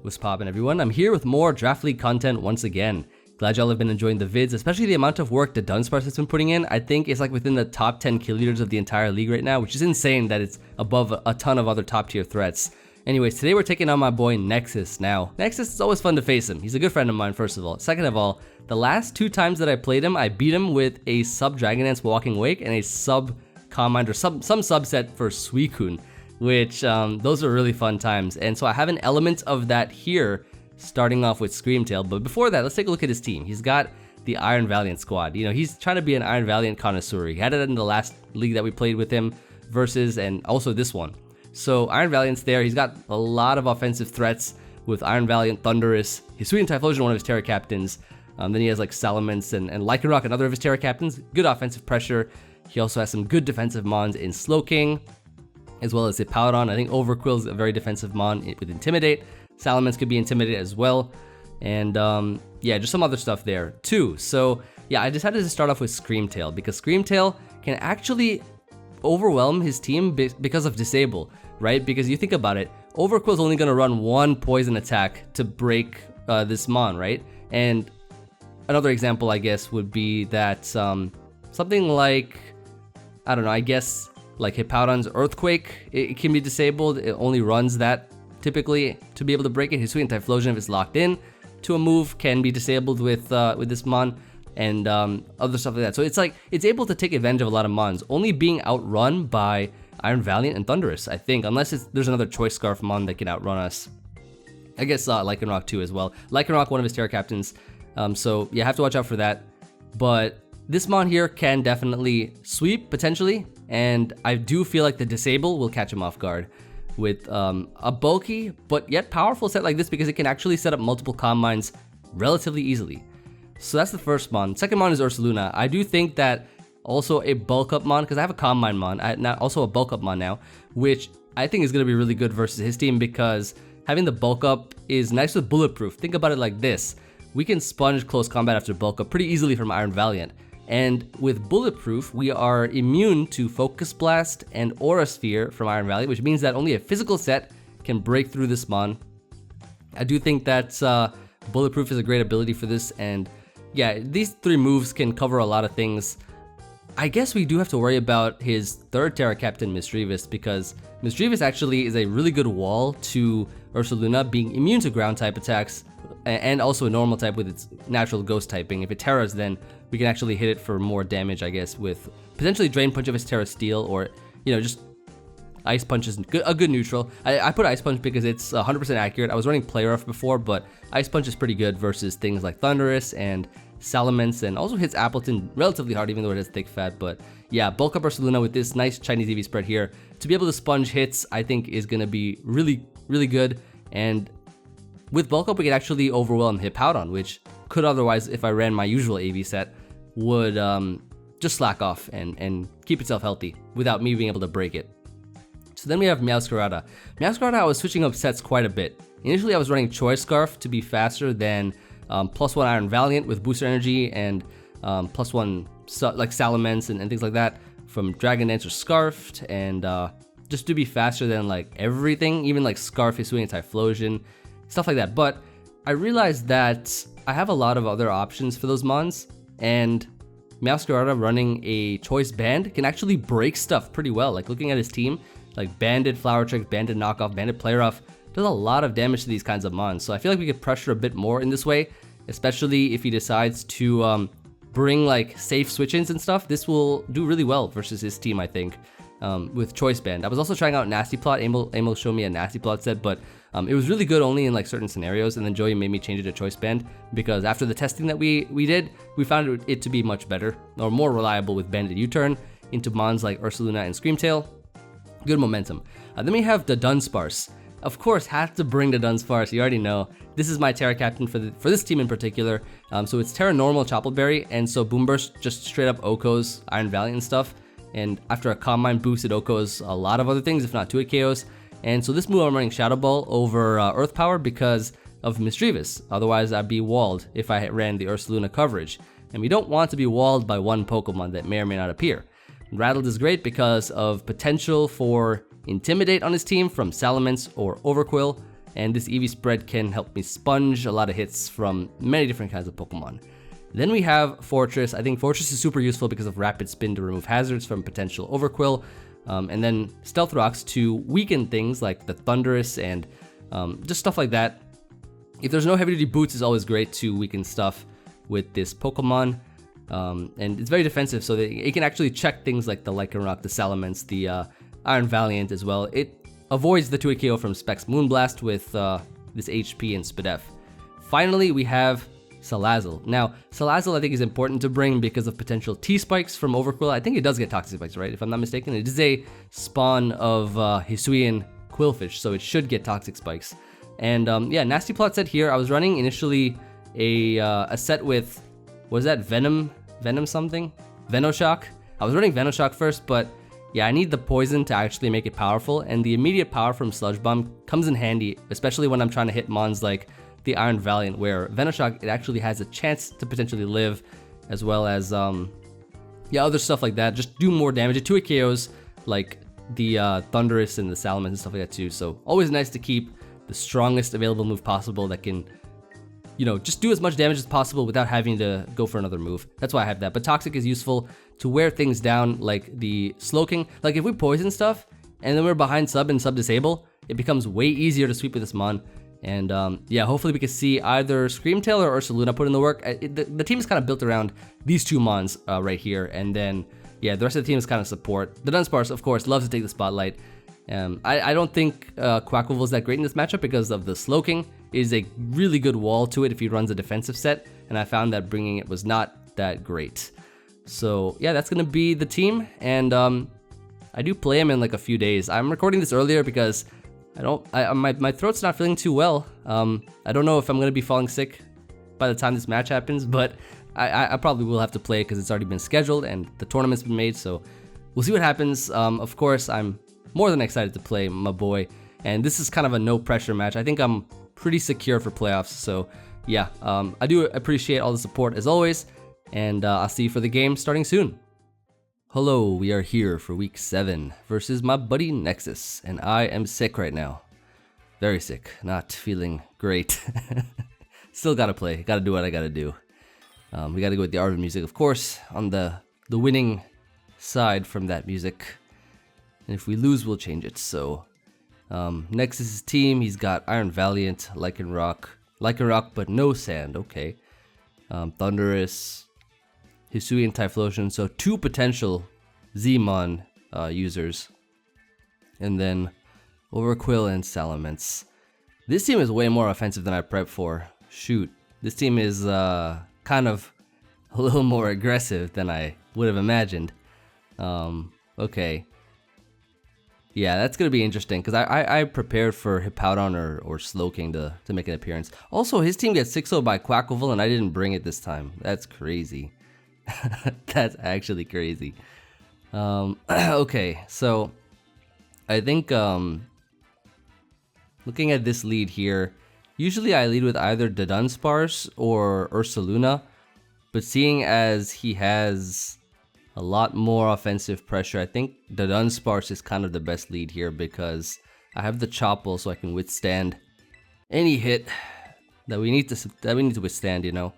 What's poppin', everyone? I'm here with more Draft League content once again. Glad y'all have been enjoying the vids, especially the amount of work Dudunsparce has been putting in. I think it's like within the top 10 kill leaders of the entire league right now, which is insane that it's above a ton of other top tier threats. Anyways, today we're taking on my boy Nexus. Now, Nexus is always fun to face him. He's a good friend of mine, first of all. Second of all, the last 2 times that I played him, I beat him with a sub Dragon Dance Walking Wake and a sub Command or some subset for Suicune, which those are really fun times. And so I have an element of that here, starting off with Screamtail. But before that, let's take a look at his team. He's got the Iron Valiant squad. You know, he's trying to be an Iron Valiant connoisseur. He had it in the last league that we played with him versus, and also this one. So Iron Valiant's there. He's got a lot of offensive threats with Iron Valiant, Thunderous, his Sweet and Typhlosion, one of his Tera captains. Then he has like Salamence and Lycanroc, another of his Tera captains. Good offensive pressure. He also has some good defensive mons in Slowking, as well as Hippowdon. I think Overquill is a very defensive mon with Intimidate. Salamence could be Intimidated as well. And yeah, just some other stuff there too. So yeah, I decided to start off with Screamtail because Screamtail can actually overwhelm his team because of Disable, right? Because you think about it, Overquill is only going to run 1 poison attack to break this mon, right? And another example, I guess, would be that something like, I don't know, I guess like Hippowdon's Earthquake, it can be disabled. It only runs that typically to be able to break it. His Sweet and Typhlosion, if it's locked in to a move, can be disabled with this mon, and other stuff like that. So it's like, it's able to take advantage of a lot of mons, only being outrun by Iron Valiant and Thunderous, I think, unless there's another Choice Scarf mon that can outrun us. I guess Lycanroc too as well. Lycanroc, one of his Tera captains. So yeah, have to watch out for that. But this mon here can definitely sweep, potentially, and I do feel like the Disable will catch him off guard with a bulky but yet powerful set like this, because it can actually set up multiple comm mines relatively easily. So that's the first mon. Second mon is Ursaluna. I do think that also a bulk up mon, because I have a comm mine mon, also a bulk up mon now, which I think is going to be really good versus his team, because having the bulk up is nice with Bulletproof. Think about it like this. We can sponge close combat after bulk up pretty easily from Iron Valiant. And with Bulletproof, we are immune to Focus Blast and Aura Sphere from Iron Valiant, which means that only a physical set can break through this mon. I do think that Bulletproof is a great ability for this, and yeah, these 3 moves can cover a lot of things. I guess we do have to worry about his third Tera captain, Misdreavus, because Misdreavus actually is a really good wall to Ursaluna, being immune to ground type attacks, and also a normal type with its natural ghost typing. If it Teras, then we can actually hit it for more damage, I guess, with potentially Drain Punch of his Tera Steel, or, you know, just Ice Punch is a good neutral. I put Ice Punch because it's 100% accurate. I was running Play Rough before, but Ice Punch is pretty good versus things like Thunderous and Salamence, and also hits Appleton relatively hard, even though it has thick fat. But yeah, bulk up Ursaluna with this nice Chinese EV spread here to be able to sponge hits, I think is going to be really, really good. And with bulk up, we can actually overwhelm Hippowdon, which could otherwise, if I ran my usual AV set, would just slack off and keep itself healthy without me being able to break it. So then we have Meowscarada. Meowscarada, I was switching up sets quite a bit. Initially, I was running Choice Scarf to be faster than +1 Iron Valiant with booster energy, and +1 like Salamence and things like that from Dragon Dance or Scarfed, and just to be faster than like everything, even like Scarf, Hisuian and Typhlosion, stuff like that. But I realized that I have a lot of other options for those mons, and Meowscarada running a Choice Band can actually break stuff pretty well. Like looking at his team, like Banded Flower Trick, Banded Knockoff, Banded Play Rough, does a lot of damage to these kinds of mons. So I feel like we could pressure a bit more in this way, especially if he decides to bring like safe switch-ins and stuff. This will do really well versus his team, I think, with Choice Band. I was also trying out Nasty Plot. Emil showed me a Nasty Plot set, but it was really good only in like certain scenarios, and then Joey made me change it to Choice Band, because after the testing that we did, we found it to be much better, or more reliable with Banded U-Turn into mons like Ursaluna and Screamtail. Good momentum. Then we have Dudunsparce. Of course, have to bring Dudunsparce. You already know. This is my Tera captain for this team in particular. So it's Tera Normal Choppleberry, and so Boomburst just straight up OHKOs Iron Valiant and stuff. And after a Calm Mind boost, it OHKOs a lot of other things, if not 2 KOs. And so this move I'm running Shadow Ball over Earth Power because of Misdreavus. Otherwise, I'd be walled if I ran the Ursaluna coverage. And we don't want to be walled by one Pokemon that may or may not appear. Rattled is great because of potential for Intimidate on his team from Salamence or Overquill, and this Eevee spread can help me sponge a lot of hits from many different kinds of Pokemon. Then we have Fortress. I think Fortress is super useful because of Rapid Spin to remove hazards from potential Overquill, and then Stealth Rocks to weaken things like the Thundurus and just stuff like that. If there's no heavy duty boots, it's always great to weaken stuff with this Pokemon. And it's very defensive, so that it can actually check things like the Lycanroc, the Salamence, the Iron Valiant as well. It avoids the 2-hit KO from Specs Moonblast with this HP and Spadef. Finally, we have Salazzle. Now, Salazzle I think is important to bring because of potential T-Spikes from Overquill. I think it does get Toxic Spikes, right? If I'm not mistaken. It is a spawn of Hisuian Quillfish, so it should get Toxic Spikes. And yeah, Nasty Plot set here. I was running initially a set with, what is that, Venom something? Venoshock. I was running Venoshock first, but yeah, I need the poison to actually make it powerful, and the immediate power from Sludge Bomb comes in handy, especially when I'm trying to hit mons like the Iron Valiant, where Venoshock, it actually has a chance to potentially live, as well as yeah, other stuff like that. Just do more damage. It 2-hit KOs like the Thundurus and the Salamence and stuff like that too. So always nice to keep the strongest available move possible that can, you know, just do as much damage as possible without having to go for another move. That's why I have that. But Toxic is useful to wear things down, like the Slowking. Like if we poison stuff and then we're behind sub and sub disable, it becomes way easier to sweep with this mon. And yeah, hopefully we can see either Screamtail or Ursaluna put in the work. The team is kind of built around these two mons right here. And then, yeah, the rest of the team is kind of support. The Dudunsparce, of course, loves to take the spotlight. I don't think Quacklevolt is that great in this matchup because of the Slowking. It is a really good wall to it if he runs a defensive set, and I found that bringing it was not that great. So yeah, that's gonna be the team, and I do play him in like a few days. I'm recording this earlier because my throat's not feeling too well. I don't know if I'm gonna be falling sick by the time this match happens, but I probably will have to play it because it's already been scheduled and the tournament's been made, so we'll see what happens. Of course, I'm more than excited to play my boy, and this is kind of a no pressure match. I think I'm pretty secure for playoffs, so yeah, I do appreciate all the support as always, and I'll see you for the game starting soon. Hello, we are here for week 7 versus my buddy Nexus, and I am sick right now. Very sick, not feeling great. Still gotta play, gotta do what I gotta do. We gotta go with the art of music, of course, on the winning side from that music. And if we lose, we'll change it. So, Nexus' team, he's got Iron Valiant, Lycanroc, but no Sand, okay. Thundurus, Hisuian Typhlosion, so 2 potential Z-Mon users. And then Overquill and Salamence. This team is way more offensive than I prepped for. Shoot, this team is kind of a little more aggressive than I would have imagined. Okay. Yeah, that's gonna be interesting because I prepared for Hippowdon or Slowking to make an appearance. Also, his team gets 6-0 by Quacklevolt and I didn't bring it this time. That's crazy. That's actually crazy. Okay, so I think looking at this lead here, usually I lead with either Dudunsparce or Ursaluna, but seeing as he has a lot more offensive pressure, I think Dudunsparce is kind of the best lead here because I have the Chople, so I can withstand any hit that we need to withstand, you know.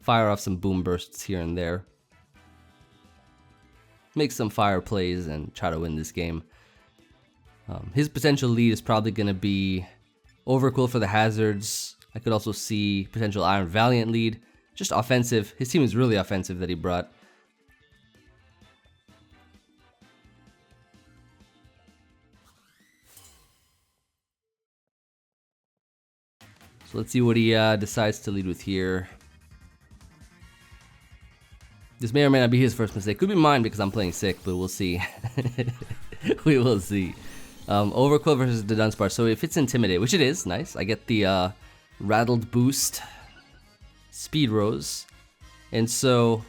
Fire off some boom bursts here and there. Make some fire plays and try to win this game. His potential lead is probably going to be Overquill for the hazards. I could also see potential Iron Valiant lead. Just offensive. His team is really offensive that he brought. So let's see what he decides to lead with here. This may or may not be his first mistake. Could be mine because I'm playing sick, but we'll see. We will see. Overquill versus Dudunsparce. So if it's Intimidate, which it is, nice. I get the Rattled Boost, Speed Rose. And so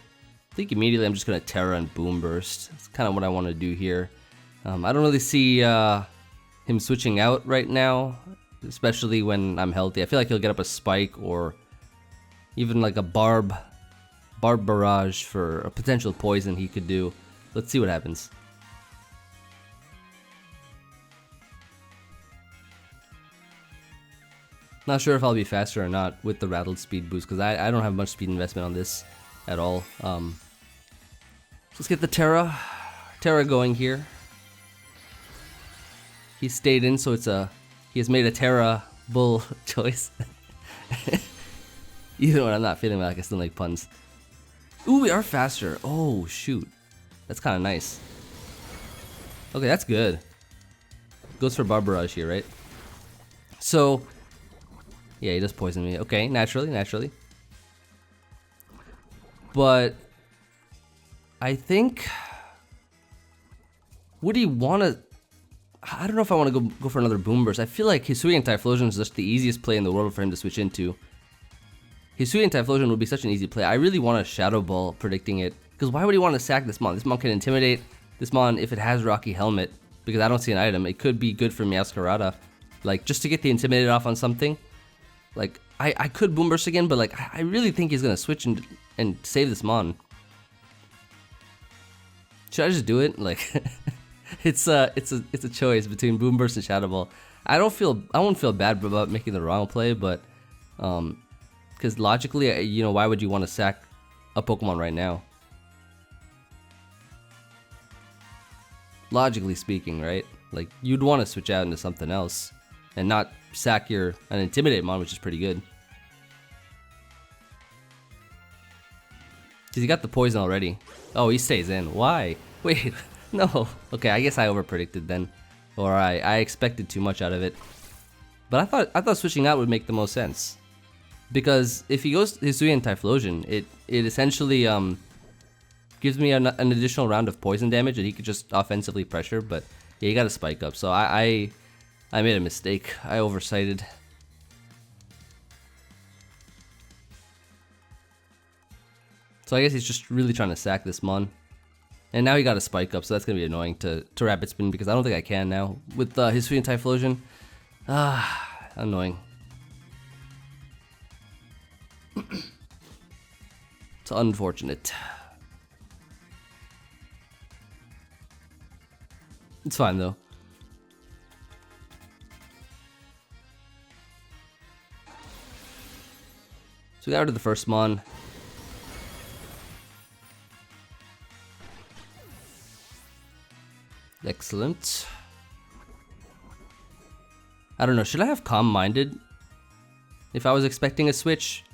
I think immediately I'm just going to Tera and Boom Burst. That's kind of what I want to do here. I don't really see him switching out right now, especially when I'm healthy. I feel like he'll get up a Spike or even like a Barb Barrage for a potential poison he could do. Let's see what happens. Not sure if I'll be faster or not with the rattled speed boost, because I don't have much speed investment on this at all. Let's get the Tera going here. He stayed in, so he has made a Tera bull choice. Even when I'm not feeling like I still make puns. Ooh, we are faster. Oh shoot, that's kind of nice. Okay, that's good. Goes for Barbarage here, right? So, yeah, he does poison me. Okay, naturally. But I think, would he want to? I don't know if I want to go for another Boom Burst. I feel like Hisuian Typhlosion is just the easiest play in the world for him to switch into. Hisuian Typhlosion would be such an easy play. I really want a Shadow Ball predicting it, because why would he want to sack this Mon? This Mon can intimidate this Mon if it has Rocky Helmet, because I don't see an item. It could be good for Meowscarada, like just to get the Intimidated off on something. Like I could Boom Burst again, but like I really think he's gonna switch and save this Mon. Should I just do it? Like it's a choice between Boom Burst and Shadow Ball. I won't feel bad about making the wrong play, but because logically, you know, why would you want to sack a Pokemon right now? Logically speaking, right? Like you'd want to switch out into something else and not sack an Intimidate Mon, which is pretty good. Because he got the poison already. Oh, he stays in. Why? Wait, no. Okay, I guess I overpredicted then. Or I expected too much out of it. But I thought switching out would make the most sense. Because if he goes Hisuian Typhlosion, it essentially gives me an additional round of poison damage that he could just offensively pressure, but yeah, he got a spike up. So I made a mistake. I oversighted. So I guess he's just really trying to sack this Mon. And now he got a spike up, so that's going to be annoying to Rapid Spin, because I don't think I can now with Hisuian Typhlosion. Annoying. It's unfortunate. It's fine though. So we got rid of the first Mon. Excellent. I don't know, should I have Calm Minded if I was expecting a switch?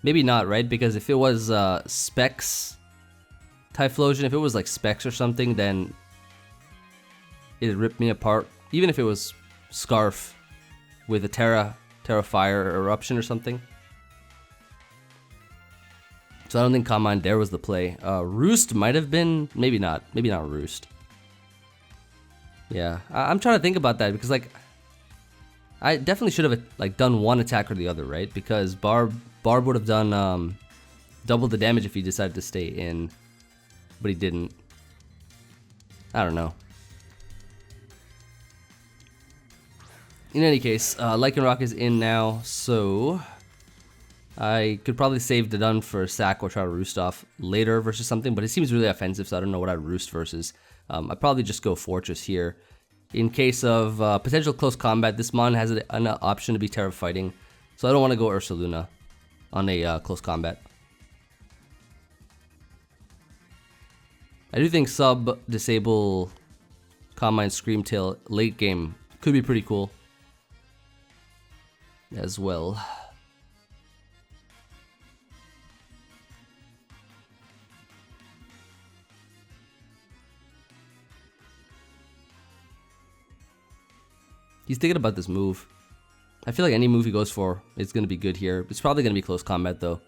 Maybe not, right? Because if it was Specs Typhlosion, if it was like Specs or something, then it'd rip me apart. Even if it was Scarf with a Tera Fire Eruption or something. So I don't think Calm Mind there was the play. Roost might have been, maybe not Roost. Yeah, I'm trying to think about that, because like I definitely should have like done one attack or the other, right? Because Barb would have done double the damage if he decided to stay in, but he didn't. I don't know. In any case, Lycanroc is in now, so I could probably save Dudun for a sack or try to Roost off later versus something, but it seems really offensive, so I don't know what I'd Roost versus. I'd probably just go Fortress here. In case of potential close combat, this Mon has an option to be Tera Fighting, so I don't want to go Ursaluna on a close combat. I do think sub-disable Calm Mind Screamtail late game could be pretty cool as well. He's thinking about this move. I feel like any move he goes for is going to be good here. It's probably going to be close combat though.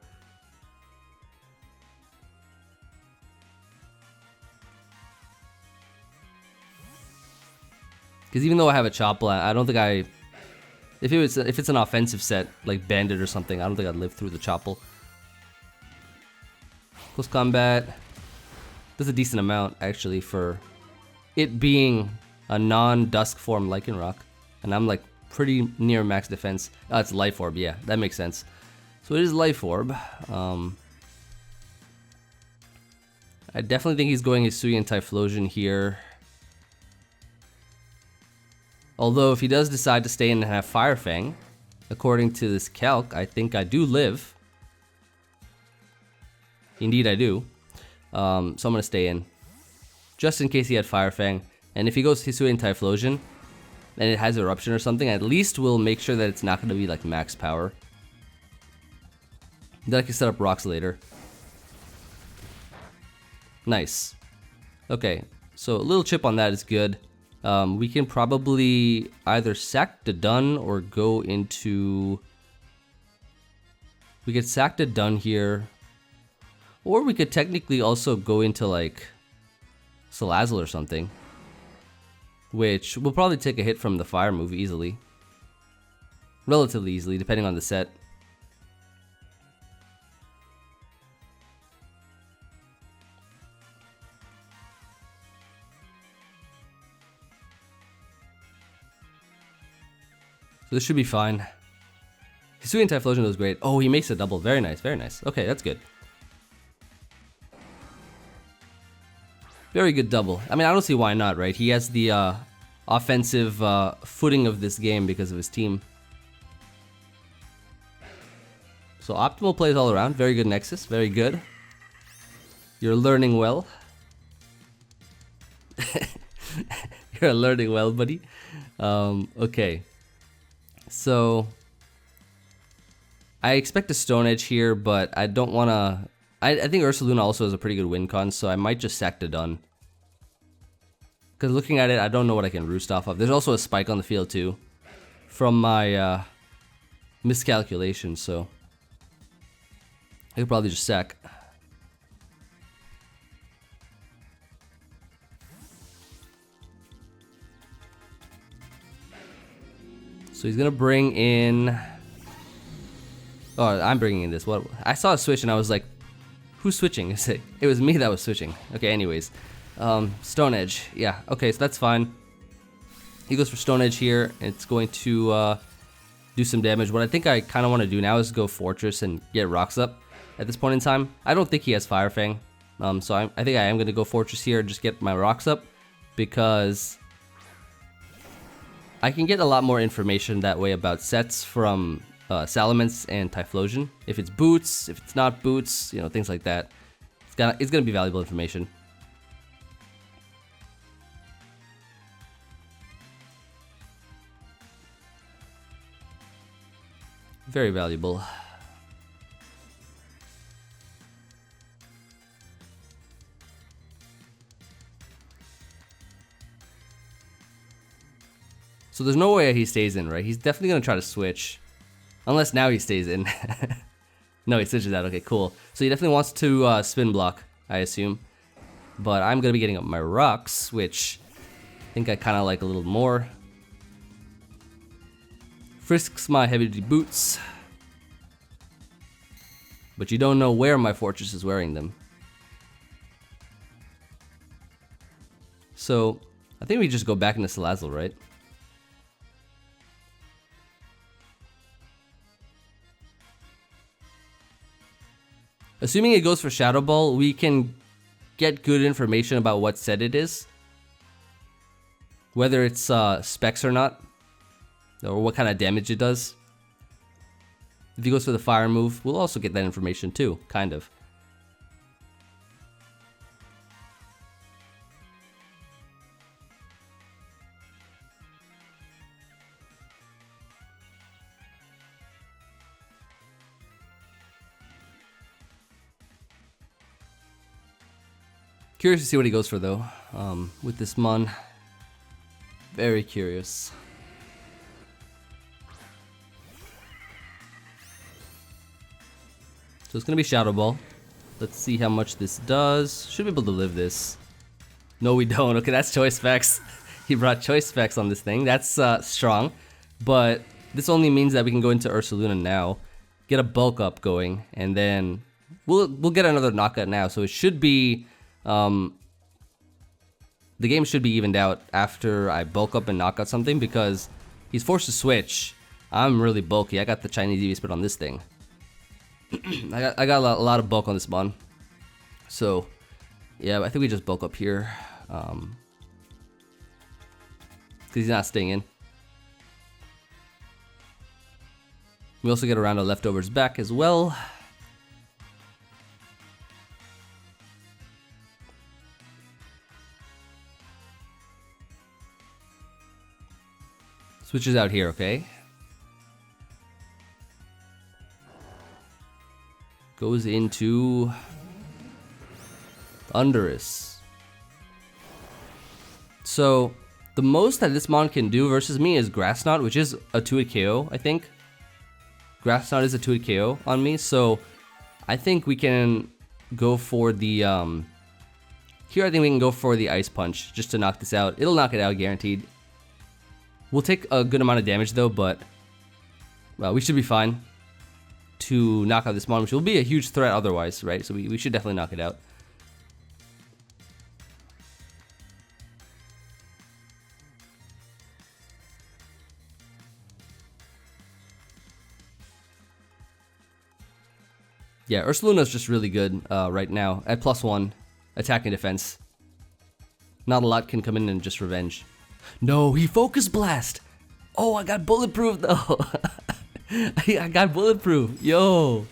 Because even though I have a Chople, I don't think if it's an offensive set like Bandit or something, I don't think I'd live through the Chople. Close combat. That's a decent amount actually for it being a non-Dusk form Lycanroc. And I'm like pretty near max defense. Oh, it's Life Orb, yeah, that makes sense. So it is Life Orb. I definitely think he's going Hisuian Typhlosion here. Although if he does decide to stay in and have Fire Fang, according to this calc, I think I do live. Indeed I do. So I'm gonna stay in. Just in case he had Fire Fang. And if he goes Hisuian Typhlosion, and it has Eruption or something, at least we'll make sure that it's not gonna be like max power. Then I can set up rocks later. Nice. Okay, so a little chip on that is good. We can probably either sack Dudun or go into... We could sack Dudun here. Or we could technically also go into like Salazzle or something. Which will probably take a hit from the fire move easily. Relatively easily, depending on the set. So this should be fine. Hisuian Typhlosion was great. Oh, he makes a double. Very nice, very nice. Okay, that's good. Very good double. I mean, I don't see why not, right? He has the offensive footing of this game because of his team. So optimal plays all around. Very good Nexus. Very good. You're learning well. You're learning well, buddy. Okay. So I expect a Stone Edge here, but I don't want to... I think Ursaluna also has a pretty good win con, so I might just sack Dudun. Because looking at it, I don't know what I can roost off of. There's also a spike on the field too, from my miscalculation, so I could probably just sack. So he's gonna bring in... Oh, I'm bringing in this. What? I saw a switch and I was like, who's switching? It was me that was switching. Okay, anyways. Stone Edge. Yeah, okay, so that's fine. He goes for Stone Edge here. It's going to do some damage. What I think I kind of want to do now is go Fortress and get rocks up at this point in time. I don't think he has Fire Fang. So I think I am going to go Fortress here and just get my rocks up, because I can get a lot more information that way about sets from Salamence and Typhlosion. If it's boots, if it's not boots, you know, things like that. It's gonna be valuable information. Very valuable. So there's no way he stays in, right? He's definitely gonna try to switch. Unless now he stays in. No, he switches out. Okay, cool. So he definitely wants to spin block, I assume. But I'm going to be getting up my rocks, which I think I kind of like a little more. Frisks my heavy duty boots. But you don't know where my Fortress is wearing them. So I think we just go back into Salazzle, right? Assuming it goes for Shadow Ball, we can get good information about what set it is. Whether it's specs or not. Or what kind of damage it does. If he goes for the fire move, we'll also get that information too, kind of. Curious to see what he goes for though, with this Mon. Very curious. So it's gonna be Shadow Ball. Let's see how much this does. Should be able to live this. No, we don't. Okay, that's Choice Specs. He brought Choice Specs on this thing. That's strong. But this only means that we can go into Ursaluna now, get a bulk up going, and then we'll get another knockout now. So it should be the game should be evened out after I bulk up and knock out something, because he's forced to switch. I'm really bulky. I got the Chinese EV split on this thing. I got a lot of bulk on this Mon. So yeah, I think we just bulk up here. Because he's not staying in. We also get a round of leftovers back as well. Switches out here, okay? Goes into Thunderous. So the most that this mon can do versus me is Grass Knot, which is a 2-hit KO, I think. Grass Knot is a 2-hit KO on me, so I think we can go for the here I think we can go for the Ice Punch just to knock this out. It'll knock it out guaranteed. We'll take a good amount of damage though, but we should be fine to knock out this mon, which will be a huge threat otherwise, right? So we should definitely knock it out. Yeah, Ursaluna is just really good right now at +1 attack and defense. Not a lot can come in and just revenge. No, he Focus Blast! Oh, I got Bulletproof though! I got Bulletproof, yo!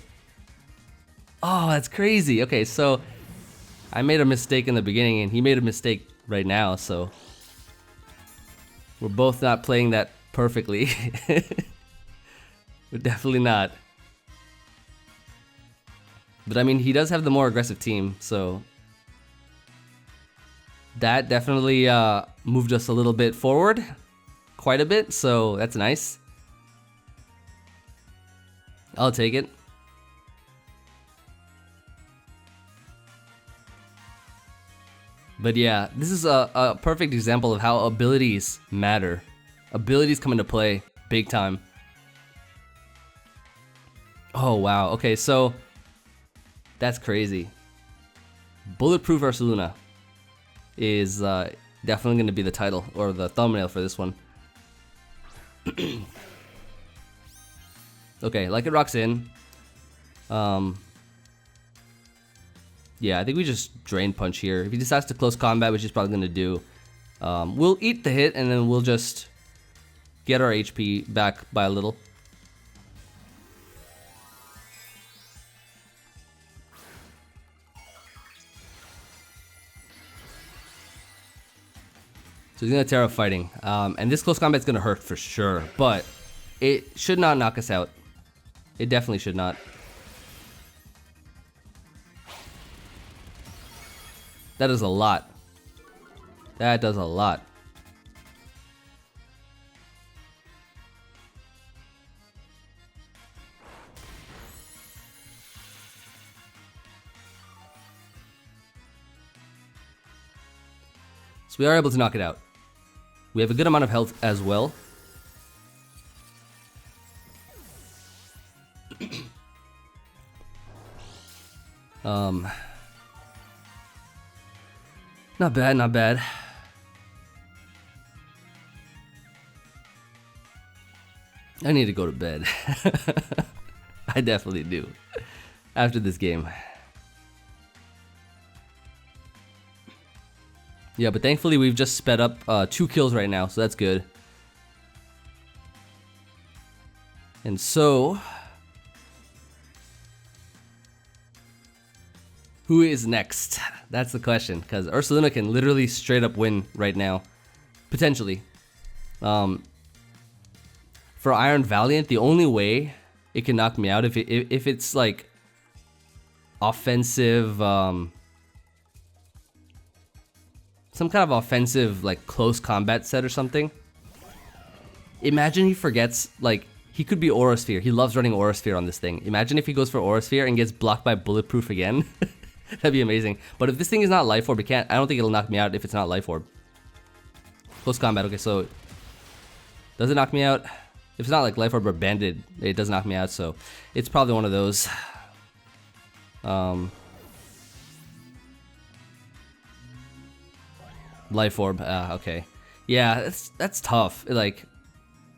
Oh, that's crazy. Okay, so I made a mistake in the beginning and he made a mistake right now, so we're both not playing that perfectly. We're definitely not. But I mean, he does have the more aggressive team, so that definitely moved us a little bit forward, quite a bit, so that's nice. I'll take it. But yeah, this is a perfect example of how abilities matter. Abilities come into play big time. Oh wow, okay, so that's crazy. Bulletproof Ursaluna is definitely going to be the title or the thumbnail for this one. Okay, Like It Rocks in. Yeah, I think we just Drain Punch here. If he decides to close combat, which he's probably going to do, we'll eat the hit and then we'll just get our HP back by a little. So he's gonna Tera fighting, and this close combat's gonna hurt for sure, but it should not knock us out. It definitely should not. That is a lot. That does a lot. So we are able to knock it out. We have a good amount of health as well. Not bad, not bad. I need to go to bed. I definitely do. After this game. Yeah, but thankfully we've just sped up 2 kills right now, so that's good. And so, who is next? That's the question, because Ursaluna can literally straight up win right now, potentially. For Iron Valiant, the only way it can knock me out if it's like offensive. Some kind of offensive, like, close combat set or something. Imagine he forgets, like, he could be Aura Sphere. He loves running Aura Sphere on this thing. Imagine if he goes for Aura Sphere and gets blocked by Bulletproof again. That'd be amazing. But if this thing is not Life Orb, I don't think it'll knock me out if it's not Life Orb. Close combat, okay, so does it knock me out? If it's not like Life Orb or Bandit, it does knock me out, so it's probably one of those. Life Orb, okay. Yeah, that's tough. Like,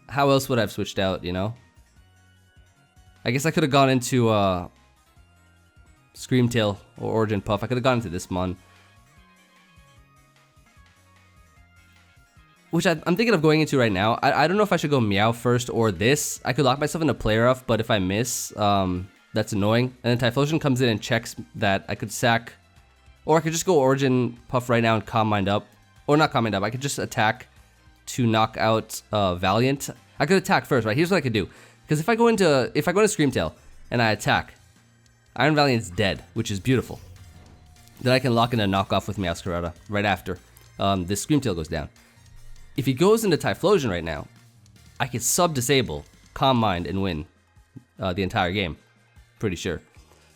how else would I have switched out, you know? I guess I could have gone into Screamtail or Origin Puff. I could have gone into this mon. which I'm thinking of going into right now. I don't know if I should go Meow first or this. I could lock myself into player off, but if I miss, that's annoying. And then Typhlosion comes in and checks that I could sack, or I could just go Origin Puff right now and Calm Mind up. Or not Calm Mind up, I could just attack to knock out Valiant. I could attack first, right? Here's what I could do. Because if I go into Screamtail and I attack, Iron Valiant's dead, which is beautiful. Then I can lock in a knockoff with Meowscarada right after this Screamtail goes down. If he goes into Typhlosion right now, I could sub-disable Calm Mind and win the entire game. Pretty sure.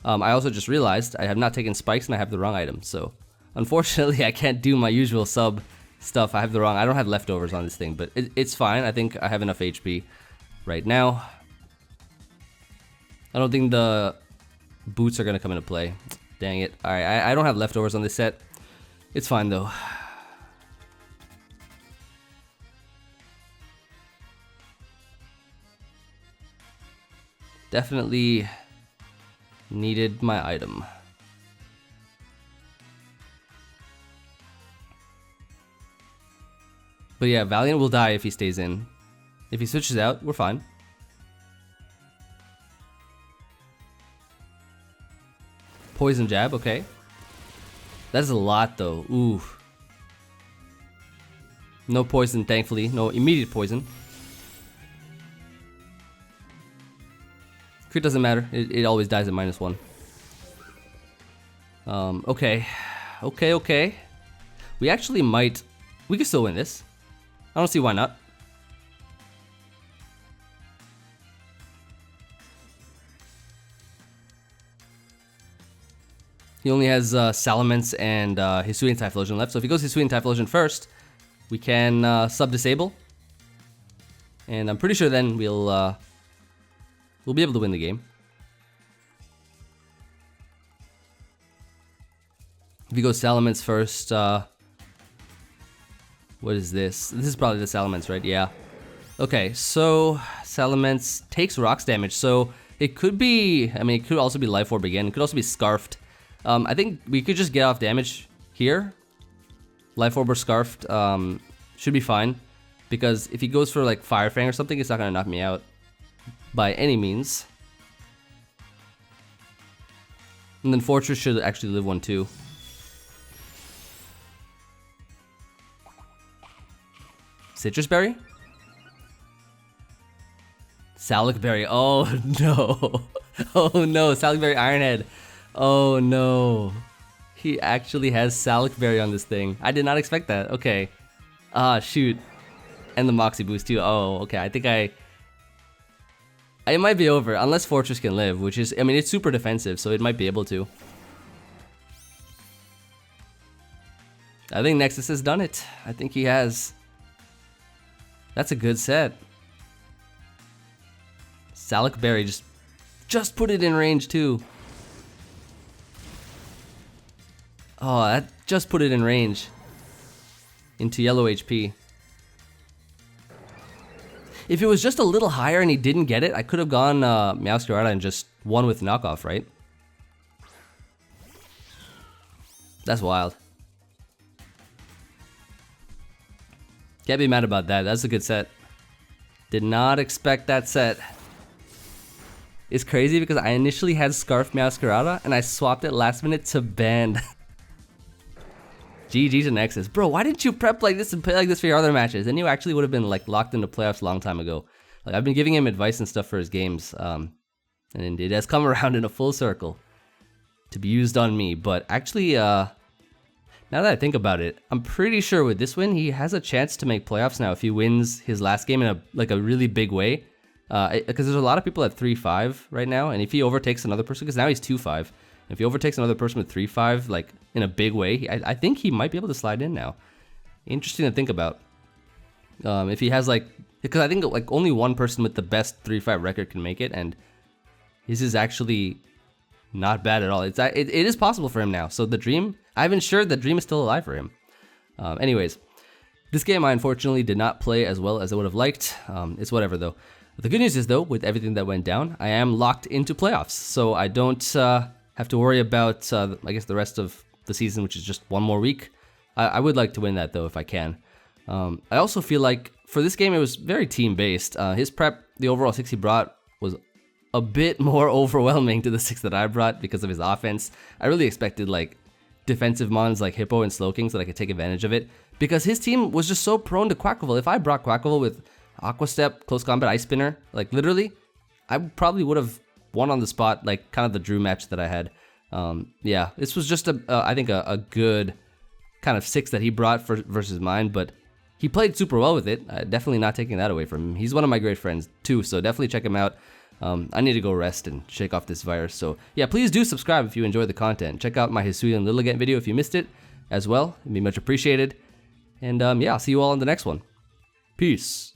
I also just realized I have not taken spikes and I have the wrong item, so unfortunately I can't do my usual sub stuff. I don't have leftovers on this thing, but it's fine. I think I have enough HP right now. I don't think the boots are gonna come into play. Dang it. Alright, I don't have leftovers on this set. It's fine though. Definitely needed my item. But yeah, Valiant will die if he stays in. If he switches out, we're fine. Poison jab, okay. That's a lot though. Ooh. No poison, thankfully. No immediate poison. Crit doesn't matter. It always dies at -1. Okay. Okay. We actually might... We could still win this. I don't see why not. He only has Salamence and Hisuian Typhlosion left. So if he goes Hisuian Typhlosion first, we can sub-disable. And I'm pretty sure then we'll be able to win the game. If he goes Salamence first, what is this? This is probably the Salamence, right? Yeah. Okay, so Salamence takes rocks damage, so it could be, I mean, it could also be Life Orb again. It could also be Scarfed. I think we could just get off damage here. Life Orb or Scarfed should be fine, because if he goes for like Fire Fang or something, it's not gonna knock me out by any means. And then Fortress should actually live one too. Citrus Berry? Salic Berry. Oh no. Oh no. Salic Berry Ironhead. Oh no. He actually has Salic Berry on this thing. I did not expect that. Okay. Ah, shoot. And the Moxie boost too. Oh, okay. I think it might be over unless Fortress can live, which is, I mean, it's super defensive, so it might be able to. I think Nexus has done it. I think he has. That's a good set. Salic Berry just put it in range too. Oh, that just put it in range. Into yellow HP. If it was just a little higher and he didn't get it, I could have gone Meowscarada and just won with knockoff, right? That's wild. Can't be mad about that. That's a good set. Did not expect that set. It's crazy because I initially had Scarf Meowscarada and I swapped it last minute to Band. GG to Nexus. Bro, why didn't you prep like this and play like this for your other matches? Then you actually would have been like locked into playoffs a long time ago. Like, I've been giving him advice and stuff for his games. And it has come around in a full circle to be used on me. But actually, now that I think about it, I'm pretty sure with this win, he has a chance to make playoffs now if he wins his last game in a really big way. Because there's a lot of people at 3-5 right now, and if he overtakes another person, because now he's 2-5, if he overtakes another person with 3-5, like in a big way, I think he might be able to slide in now. Interesting to think about. If he has because I think like only one person with the best 3-5 record can make it, and his is actually not bad at all. It is possible for him now. So the dream, I've ensured the dream is still alive for him. Anyways, this game I unfortunately did not play as well as I would have liked. It's whatever though. The good news is though, with everything that went down, I am locked into playoffs. So I don't have to worry about, I guess, the rest of the season, which is just one more week. I would like to win that though if I can. I also feel like for this game, it was very team-based. His prep, the overall 6 he brought was a bit more overwhelming to the 6 that I brought because of his offense. I really expected like defensive mons like Hippo and Slowking so that I could take advantage of it, because his team was just so prone to Quackleval. If I brought Quackleval with Aqua Step, Close Combat, Ice Spinner, like literally, I probably would have won on the spot, like kind of the Drew match that I had. Yeah, this was just I think a good kind of 6 that he brought versus mine, but he played super well with it. Definitely not taking that away from him. He's one of my great friends too, so definitely check him out. I need to go rest and shake off this virus. So yeah, please do subscribe if you enjoy the content. Check out my Hisuian Lilligant video if you missed it as well. It'd be much appreciated. And yeah, I'll see you all in the next one. Peace.